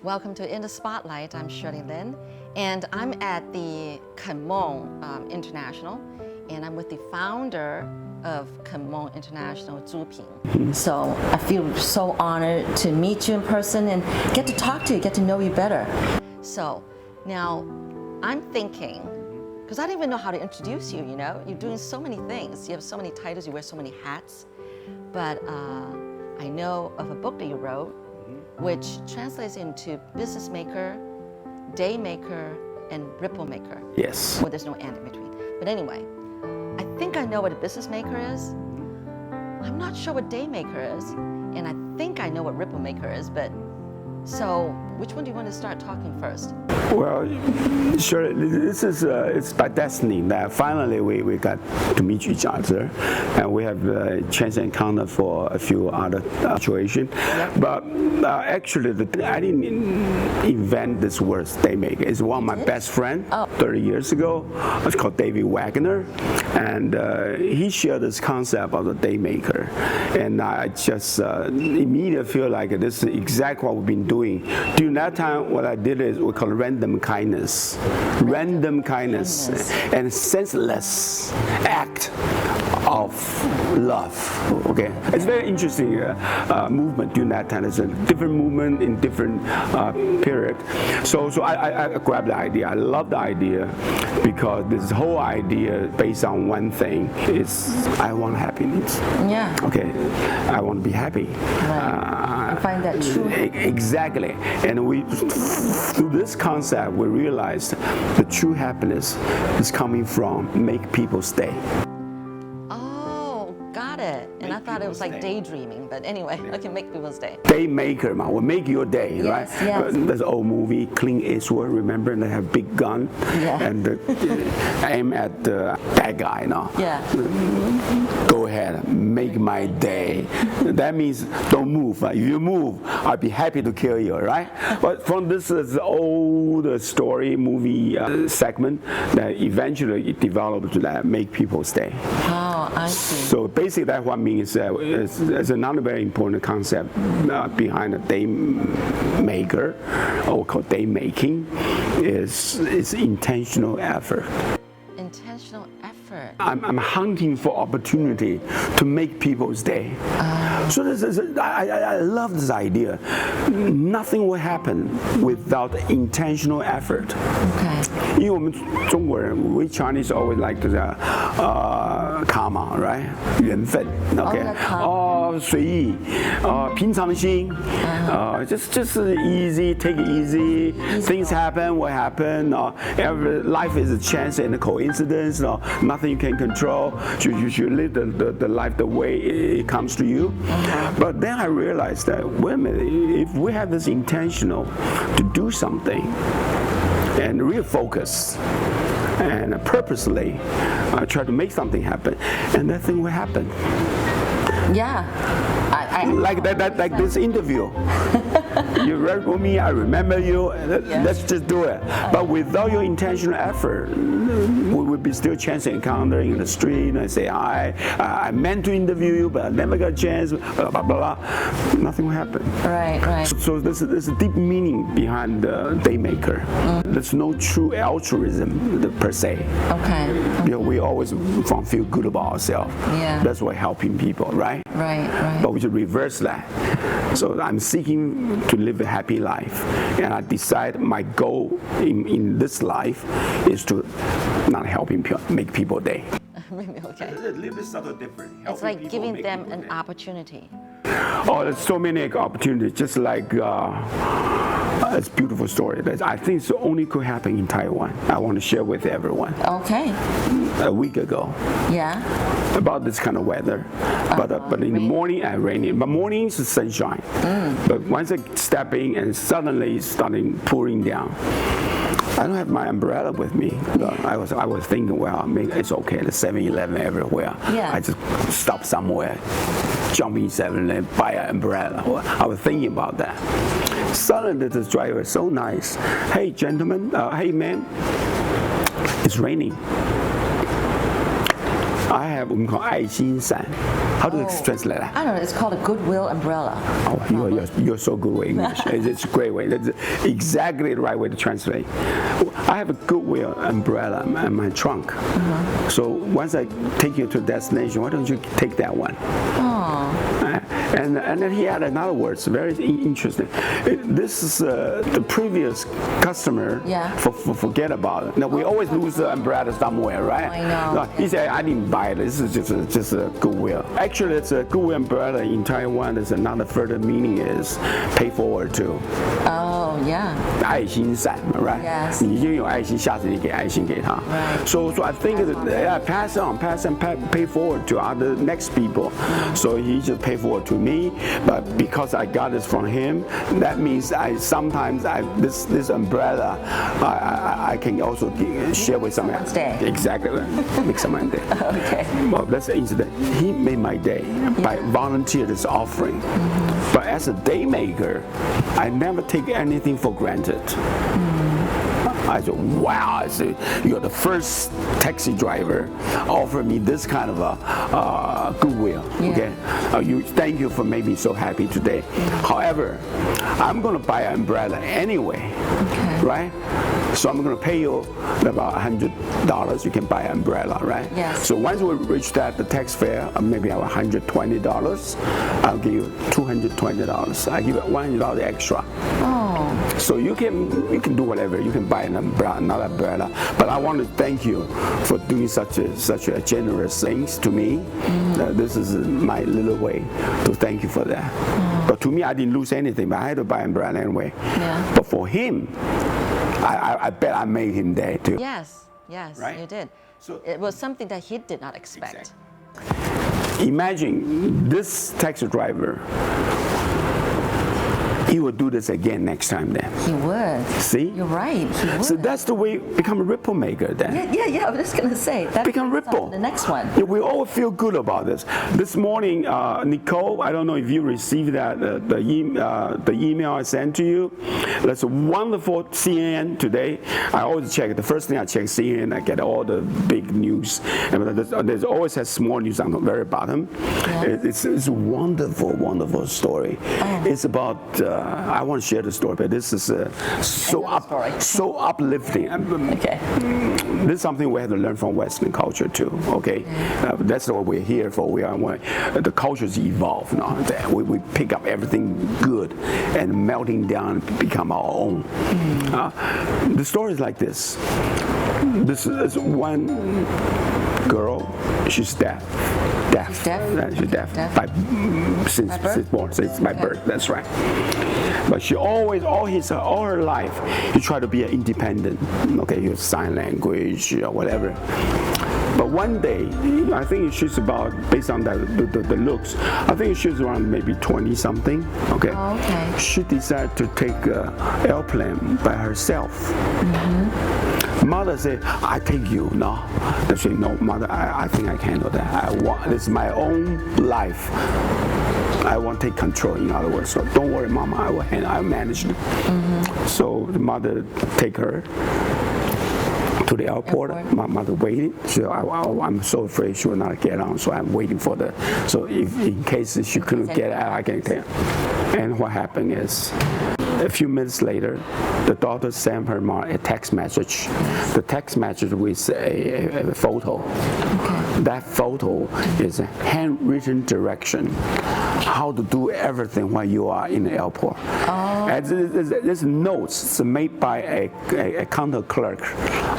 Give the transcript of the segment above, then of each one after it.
Welcome to In the Spotlight. I'm Shirley Lin, and I'm at the Canmeng International, and I'm with the founder of Canmeng International, Chu Ping. So I feel so honored to meet you in person and get to talk to you, get to know you better. So now I'm thinking, because I don't even know how to introduce you, you're doing so many things. You have so many titles, you wear so many hats. But I know of a book that you wrote, which translates into business maker, day maker, and ripple maker. Yes. Well, there's no and in between. But anyway, I think I know what a business maker is. I'm not sure what day maker is, and I think I know what ripple maker is, but so which one do you want to start talking first? Well, sure. This is it's by destiny that finally we got to meet each other, and we have a chance to encounter for a few other situations. Yep. But actually, I didn't invent this word day maker. It's one of my best friends 30 years ago. It's called David Wagner, and he shared this concept of the day maker, and I just immediately feel like this is exactly what we've been doing. During that time, what I did is we call random kindness. Random kindness and senseless act of love. Okay, it's very interesting movement during that time. It's a different movement in different period. So I grabbed the idea. I love the idea because this whole idea based on one thing is I want happiness. Yeah. Okay, I want to be happy. Right. I find that true. Exactly, and through this concept we realized the true happiness is coming from make people stay. And I thought it was like daydreaming, but anyway, I can make people's day. Day maker, man, will make your day, yes, right? Yes. There's an old movie, Clint Eastwood, remember? And they have big gun and aim at the bad guy, Yeah. Go ahead, make my day. That means don't move. If you move, I'll be happy to kill you, right? But from this old story movie segment that eventually it developed to that make people stay. Oh, I see. So basically that's what means is another very important concept behind a day maker, or called day making, is intentional effort. Intentional effort. I'm hunting for opportunity to make people's day. So I love this idea. Nothing will happen without intentional effort. Okay. 因为我们中国人 we Chinese always like to say karma, right? 缘分 okay? 随意 平常心 just easy, take it easy. Things happen, what happen. Every life is a chance and a coincidence. Nothing you can control. You should live the life the way it comes to you. But then I realized that wait a minute, if we have this intentional to do something and real focus and purposely try to make something happen, and that thing will happen. Yeah. Like this interview. You read with me, I remember you, let's just do it. But without your intentional effort, we would be still chance encountering in the street and say, I meant to interview you, but I never got a chance, blah, blah, blah. Nothing will happen. Right. So there's a deep meaning behind the day maker. There's no true altruism per se. Okay. We always want to feel good about ourselves. Yeah. That's why helping people, right? Right. But we should reverse that. So I'm seeking to live a happy life, and I decide my goal in this life is to not helping people, make people day. Okay. It's a little bit subtle different. It's like giving them an opportunity. Oh, there's so many opportunities. Just like it's a beautiful story that I think it only could happen in Taiwan. I want to share with everyone. Okay. A week ago. Yeah. About this kind of weather, but in the morning and raining. But mornings is sunshine. But once I step in and suddenly it's starting pouring down. I don't have my umbrella with me. I was thinking, well, maybe it's okay. There's 7-Eleven everywhere. Yeah. I just stop somewhere, jump in 7-Eleven, buy an umbrella. I was thinking about that. Suddenly the driver is so nice. Hey, gentlemen, hey, man, it's raining. I have what we call 爱心伞. How do you translate that? I don't know. It's called a Goodwill Umbrella. Oh, you're so good with English. It's a great way. That's exactly the right way to translate. I have a Goodwill umbrella in my trunk. So once I take you to a destination, why don't you take that one? And then he had another word, it's very interesting. This is the previous customer. Forget about it. Now we always lose the umbrella somewhere, right? I know. No, he said, I didn't buy it. This is just a Goodwill. Actually, it's a Goodwill umbrella in Taiwan. There's another further meaning is pay forward to. Oh, yeah. 爱心伞 right? Yes. 你已经有爱心，下次你给爱心给他。Right. So I think pass on, pay forward to other next people. So he just pay forward to me, but because I got this from him, that means sometimes this umbrella I can also share with someone. Exactly. Make someone day. Okay. Well, that's the incident. He made my day by volunteer this offering. But as a day maker, I never take anything for granted. I said, wow, you're the first taxi driver offer me this kind of a goodwill. Okay, thank you for making me so happy today. However, I'm going to buy an umbrella anyway, right? So I'm going to pay you about $100. You can buy an umbrella, right? Yes. So once we reach that, the tax fare, maybe $120. I'll give you $220. I give you $100 extra. Oh. So you can do whatever. You can buy another umbrella. But I want to thank you for doing such a generous things to me. This is my little way to thank you for that. But to me, I didn't lose anything. But I had to buy an umbrella anyway. Yeah. But for him, I bet I made him day too. Yes, right? You did. So it was something that he did not expect. Exactly. Imagine this taxi driver. He would do this again next time then. He would. See? You're right. He would. So that's the way become a ripple maker then. Yeah. I was just gonna say that. Become ripple. The next one. Yeah, we all feel good about this. This morning, Nicole, I don't know if you received that the email I sent to you. That's a wonderful CNN today. I always check. The first thing I check CNN, I get all the big news. And there's always has small news on the very bottom. Yeah. It's a wonderful story. Oh. It's about. I want to share the story, but this is so uplifting. Okay. This is something we have to learn from Western culture too. Okay, that's what we're here for. The cultures evolve now. We pick up everything good and melting down become our own. The story is like this. This is one girl. She's deaf. She's deaf. Since born, since my birth. That's right. But she always, all her life, she tried to be independent. Okay, use sign language or whatever. But one day, I think she's about, based on the looks, I think she's around maybe 20 something. Okay. Oh, okay. She decided to take an airplane by herself. Mother said, I take you. No. They say, no, mother, I think I can do that. This is my own life. I want to take control, in other words. So don't worry, Mama, I'll manage it. So the mother take her to the airport. My mother waited. So I'm so afraid she will not get on. So I'm waiting for so if in case she couldn't get out, I can take her. And what happened is, a few minutes later, the daughter sent her mom a text message. The text message with a photo. Okay. That photo is a handwritten direction, how to do everything while you are in the airport. Oh. And there's notes made by a counter clerk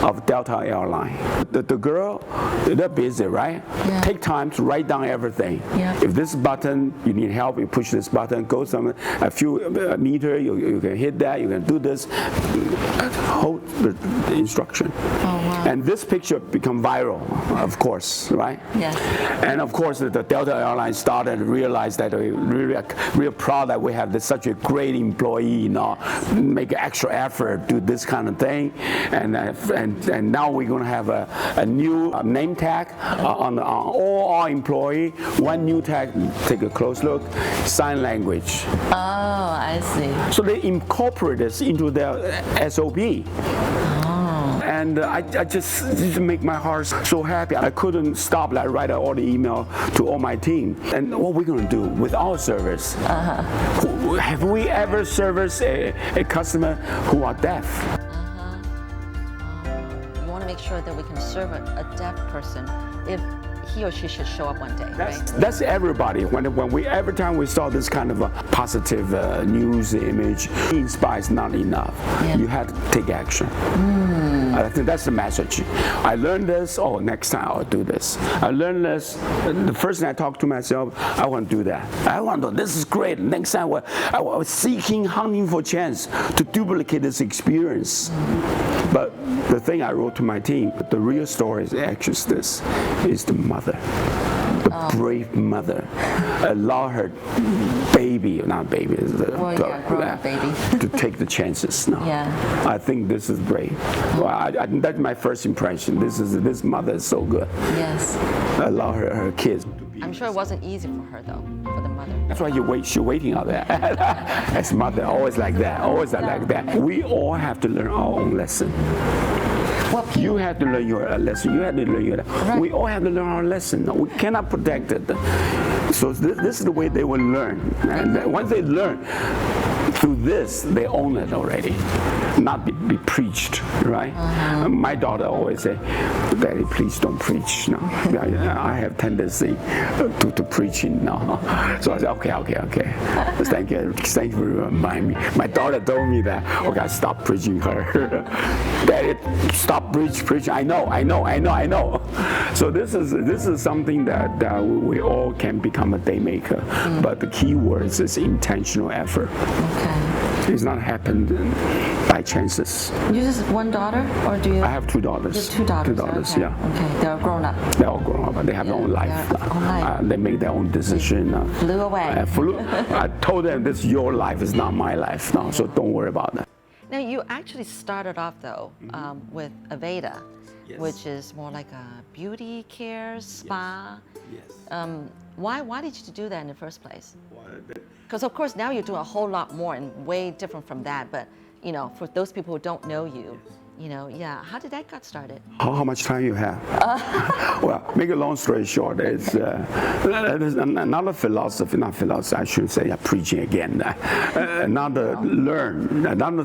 of Delta Airline. The girl, they're busy, right? Yeah. Take time to write down everything. Yeah. If this button, you need help, you push this button, go a few meter, you can hit that, you can do this. Hold the instruction. Oh, wow. And this picture become viral, of course, right? Yeah. And of course, the Delta Airlines started to realize that we're real proud that we have such a great employee, make an extra effort, do this kind of thing. And now we're going to have a new name tag on all our employee. One new tag, take a close look, sign language. Oh, I see. So they incorporate this into their SOP. and I just make my heart so happy. I couldn't stop. I write all the email to all my team. And what we're going to do with our service? Have we ever serviced a customer who are deaf? You want to make sure that we can serve a deaf person if he or she should show up one day, right? That's everybody. Every time we saw this kind of a positive news image, inspires not enough. Yeah. You have to take action. I think that's the message. I learned this. Oh, next time I'll do this. I learned this. The first thing I talk to myself, I want to do that. I want to. This is great. Next time I was seeking, hunting for chance to duplicate this experience. But the thing I wrote to my team, the real story is actually this: is the mother. The brave mother allow her baby, not baby, grown-up baby, to take the chances. No, yeah. I think this is brave. Well, that's my first impression. This mother is so good. Yes. Allow her kids. I'm sure it wasn't easy for her though, for the mother. That's why she's waiting out there. As mother, always like that, always like that. We all have to learn our own lesson. Well, you have to learn your lesson. You have to learn your lesson. Right. We all have to learn our lesson. We cannot protect it. So this is the way they will learn. And once they learn, through this, they own it already. Not be preached, right? My daughter always say, "Daddy, please don't preach." No, I have tendency to preaching now. So I said, okay. Thank you for reminding me. My daughter told me that. Okay, I stopped preaching her. Daddy, stop preaching. I know. So this is something that we all can become a day maker. But the key words is intentional effort. Okay. It's not happened by chances. You just one daughter, or do you? I have two daughters. You have 2 daughters. Two daughters, okay. yeah. Okay, they're grown up. They're all grown up, but they have their own life. They make their own decision. Flew away. I told them, this is your life, it's not my life now, so don't worry about that. Now you actually started off though with Aveda, Yes. which is more like a beauty care spa. Yes. Why did you do that in the first place? Because of course now you're doing a whole lot more and way different from that. But for those people who don't know you, how did that get started? How much time you have? Well, make a long story short, it's another philosophy, I shouldn't say preaching again. Another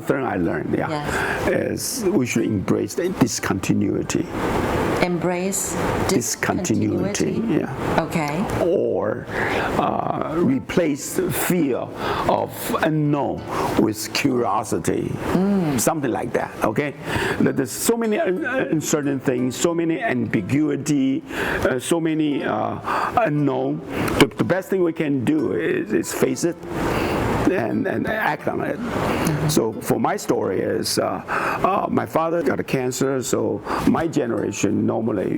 thing I learned, is we should embrace the discontinuity. Embrace discontinuity. Yeah. Okay. Or replace the fear of unknown with curiosity. Something like that. Okay. There's so many uncertain things, so many ambiguity, so many unknown. The best thing we can do is face it and act on it. So for my story is my father got a cancer, so my generation normally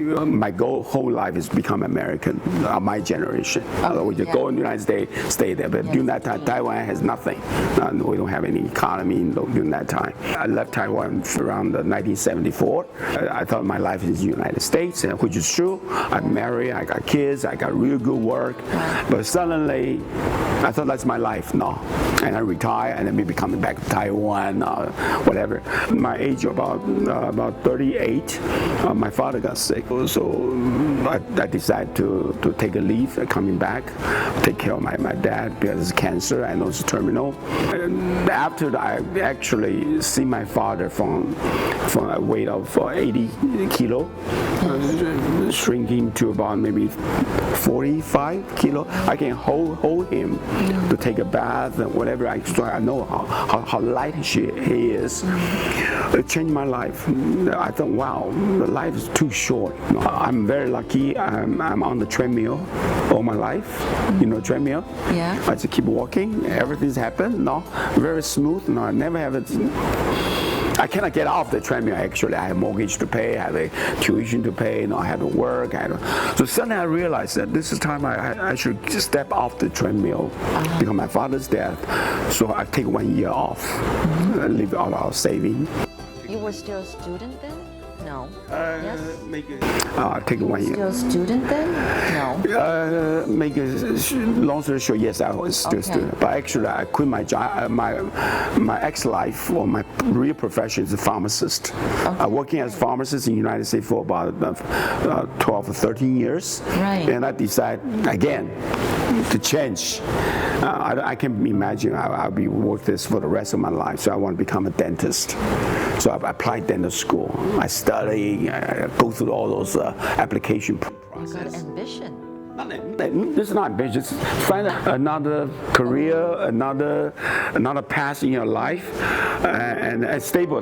my whole life is become American. My generation, we just go in the United States, stay there. But during that time, Taiwan has nothing. We don't have any economy during that time. I left Taiwan around 1974. I thought my life is in the United States, which is true. I'm married, I got kids, I got real good work. But suddenly, I thought that's my life now. And I retire, and then maybe coming back to Taiwan, whatever. My age about 38, my father got sick, so I decided to take a leave, coming back, take care of my dad because it's cancer and also terminal. And after that, I actually see my father from a weight of 80 kilo, shrinking to about maybe 45 kilo. I can hold him to take a bath and whatever. So I know how light he is. It changed my life. I thought, wow, the life is too short. I'm very lucky. I'm on the treadmill all my life. Treadmill. Yeah. I just keep walking. Everything's happened. Very smooth. I never have it. I cannot get off the treadmill, actually. I have mortgage to pay, I have a tuition to pay, I have to work. So suddenly I realized that this is time I should step off the treadmill because my father's death. So I take 1 year off, leave all our saving. You were still a student then? No. Yes? Take 1 year. Still a student then? No. Make a long story short, yes, I was still a student. But actually, I quit my job. My ex-life or my real profession is a pharmacist. Working as a pharmacist in the United States for about 12 or 13 years. Right. And I decided again to change. I can imagine I'll be work this for the rest of my life. So I want to become a dentist. So I applied dental school. I study, go through all those application process. You got ambition. This is not ambitious. Find another career, another path in your life, and a stable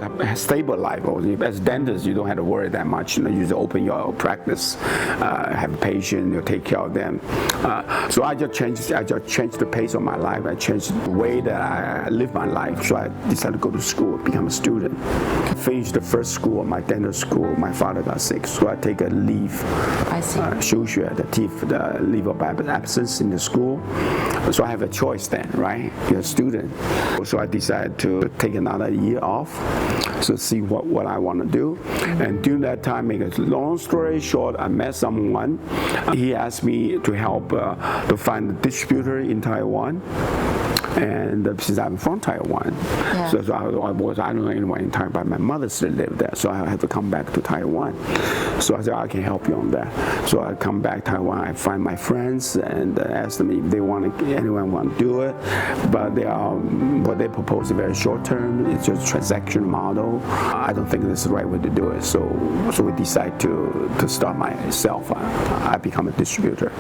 life. As dentists, you don't have to worry that much. You just open your practice, have a patient, you take care of them. So I just changed the pace of my life. I changed the way that I live my life. So I decided to go to school, become a student. Finished the first school, my dental school. My father got sick, so I take a leave. I see. 休学 the teeth. Leave of absence in the school, so I have a choice then, right? You're a student, so I decided to take another year off, so see what I want to do. And during that time, make a long story short, I met someone. He asked me to help to find a distributor in Taiwan. And since I'm from Taiwan, so I don't know anyone in Taiwan, but my mother still lived there, so I have to come back to Taiwan. So I said, I can help you on that. So I come back to Taiwan, I find my friends and ask them if they anyone want to do it. But what they propose is very short term. It's just a transaction model. I don't think this is the right way to do it. So we decide to start myself. I become a distributor.